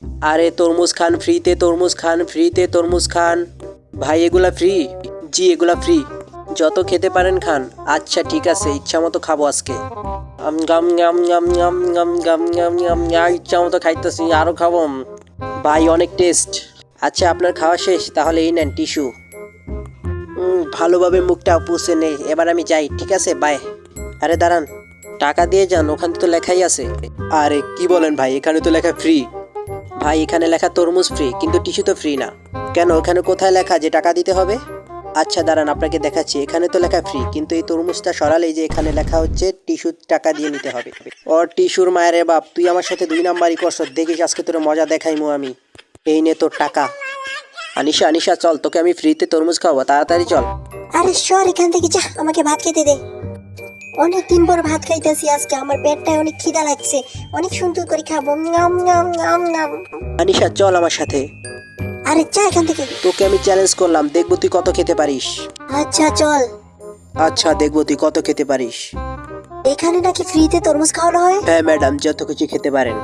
আরে তরমুজ খান ফ্রিতে, তরমুজ খান ফ্রিতে, তরমুজ খান। ভাই এগুলা ফ্রি? জি এগুলা ফ্রি, যত খেতে পারেন খান। আচ্ছা ঠিক আছে, ইচ্ছা মতো খাবো আজকে। গাম গাম গাম গাম গাম গাম গাম গাম, ইচ্ছা মতো খাইতেছি, আরো খাবো। ভাই অনেক টেস্ট। আচ্ছা আপনার খাওয়া শেষ, তাহলে এই নেন টিস্যু। ভালোভাবে মুখটা পুষে নেই, এবার আমি যাই, ঠিক আছে বাই। আরে দাঁড়ান, টাকা দিয়ে যান, ওখানে তো লেখাই আছে। আরে কি বলেন ভাই, এখানে তো লেখা ফ্রি। ভাই এখানে লেখা তরমুজ ফ্রি, কিন্তু টিস্যু তো ফ্রি না। কেন, ওখানে কোথায় লেখা যে টাকা দিতে হবে? আচ্ছা দাঁড়ান আপনাকে দেখাচ্ছি, এখানে তো লেখা ফ্রি, কিন্তু এই তরমুজটা সরালেই যে এখানে লেখা হচ্ছে টিস্যু টাকা দিয়ে নিতে হবে। ওর টিস্যুর মায়ের বাপ, তুই আমার সাথে 2 নাম্বারই করছ, দেখিস আজকে তোর মজা দেখাইমু আমি। এই নে তোর টাকা। আনিশা আনিশা চল, তোকে আমি ফ্রিতে তরমুজ খাওয়াবো, তাড়াতাড়ি চল। আরে সর এখান থেকে, যা, আমাকে ভাত খেতে দে। অনেক দিন পর ভাত খাইতেছি আজকে, আমার পেটটায় অনেক খিদা লাগছে, অনেক সুন্দর করে খাবো। নাম নাম নাম নাম। আনিশা চল আমার সাথে, আরে যা এখান থেকে। তোকে আমি চ্যালেঞ্জ করলাম, দেখবো তুই কত খেতে পারিস। আচ্ছা চল। আচ্ছা দেখবো তুই কত খেতে পারিস। এখানে নাকি ফ্রিতে তরমুজ খাওয়ানো হয়? হ্যাঁ ম্যাডাম, যত কিছু খেতে পারেন।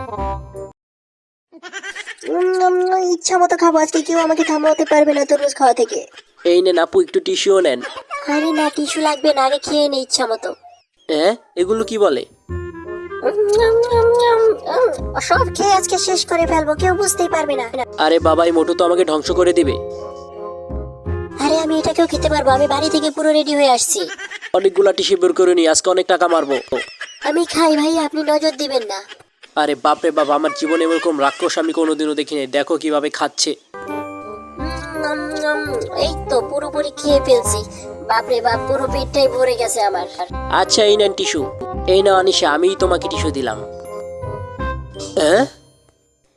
ইচ্ছা মতো খাবো আজকে, কেউ আমাকে থামাতে পারবে না তরমুজ খাওয়া থেকে। এই নেন আপু, একটু টিস্যুও নেন। আরে না, টিস্যু লাগবে না, আগে খেয়ে নে ইচ্ছা মতো। হ্যাঁ এগুলো কি বলে? সব খেয়ে আজকে শেষ করে ফেলবো, কেউ বুঝতেই পারবে না। আরে বাবা, এই মোটু তো আমাকে ধ্বংস করে দিবে। আরে আমি এটাকেও খেতে পারবো, আমি বাড়ি থেকে পুরো রেডি হয়ে আসছি। অনেকগুলা টিস্যু বের করে নি, আজকে অনেক টাকা মারবো। আমি খাই ভাই, আপনি নজর দিবেন না। আরে বাপরে বাবা, আমার জীবনে এরকম রাক্ষস আমি কোনোদিনও দেখিনি, দেখো কিভাবে খাচ্ছে। এই তো পুরোপুরি খেয়ে ফেলছি, বাপরে বাপ, পুরো পেটটাই ভরে গেছে আমার। আচ্ছা এই নেন টিস্যু। এই না আনিশা, আমিই তোমাকে টিস্যু দিলাম। হ্যাঁ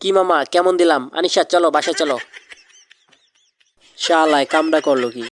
কি মামা, কেমন দিলাম? আনিশা চলো বাসায় চলো। শালায় কামড়া করলো কি?